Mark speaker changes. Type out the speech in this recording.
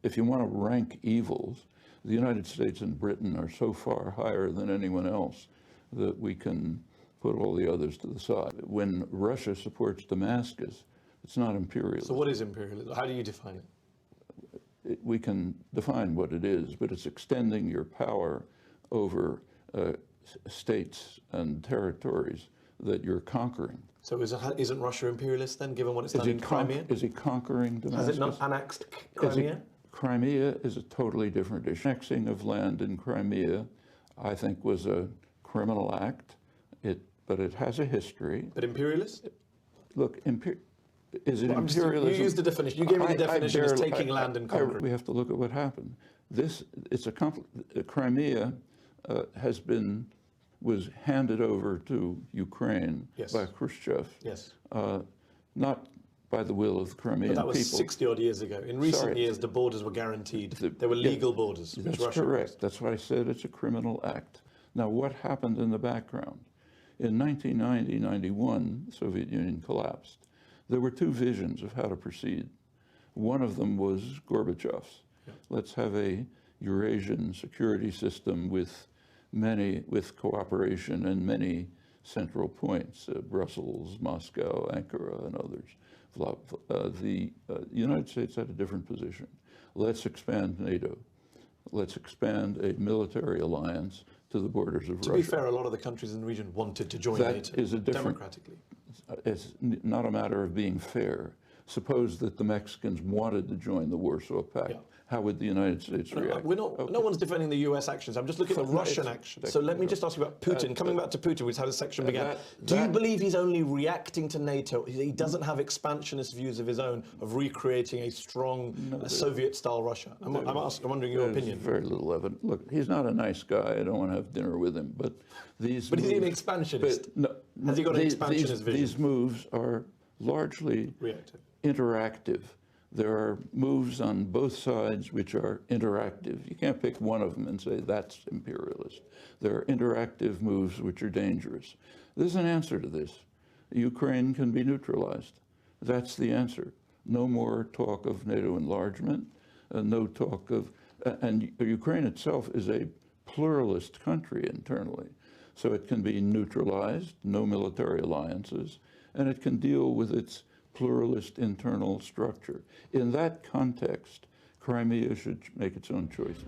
Speaker 1: if you want to rank evils, the United States and Britain are so far higher than anyone else that we can put all the others to the side. When Russia supports Damascus, it's not imperialism.
Speaker 2: So what is imperialism? How do you define it?
Speaker 1: We can define what it is, but it's extending your power over states and territories that you're conquering.
Speaker 2: So isn't Russia imperialist then, given what it's done in Crimea?
Speaker 1: Is it conquering Damascus?
Speaker 2: Has it not annexed Crimea?
Speaker 1: Crimea is a totally different issue. Annexing of land in Crimea, I think, was a criminal act, but it has a history.
Speaker 2: But imperialist?
Speaker 1: Look, is it imperialism?
Speaker 2: You used the definition. You gave me the definition as taking land and conquering.
Speaker 1: We have to look at what happened. Crimea was handed over to Ukraine by Khrushchev.
Speaker 2: Yes.
Speaker 1: Not by the will of the Crimean people.
Speaker 2: That was 60 odd years ago. In recent years, the borders were guaranteed. They were legal borders.
Speaker 1: That's correct. That's why I said it's a criminal act. Now, what happened in the background? In 1990-91, the Soviet Union collapsed. There were two visions of how to proceed. One of them was Gorbachev's. Yeah. Let's have a Eurasian security system with cooperation and many central points, Brussels, Moscow, Ankara, and others. The United States had a different position. Let's expand NATO. Let's expand a military alliance to the borders of Russia.
Speaker 2: To be fair, a lot of the countries in the region wanted to join NATO democratically.
Speaker 1: It's not a matter of being fair. Suppose that the Mexicans wanted to join the Warsaw Pact. Yeah. How would the United States react?
Speaker 2: No one's defending the US actions. I'm just looking at Russian actions. So let me just ask you about Putin. Coming back to Putin, which is how the section began. Do you believe he's only reacting to NATO? He doesn't have expansionist views of his own of recreating a strong Soviet-style Russia? I'm wondering your opinion.
Speaker 1: Very little evidence. Look, he's not a nice guy. I don't want to have dinner with him. But
Speaker 2: is he an expansionist? Has he got an expansionist vision?
Speaker 1: These moves are largely interactive. There are moves on both sides which are interactive. You can't pick one of them and say that's imperialist. There are interactive moves which are dangerous. There's an answer to this. Ukraine can be neutralized. That's the answer. No more talk of NATO enlargement, no talk of, and Ukraine itself is a pluralist country internally. So it can be neutralized, no military alliances, and it can deal with its pluralist internal structure. In that context, Crimea should make its own choices.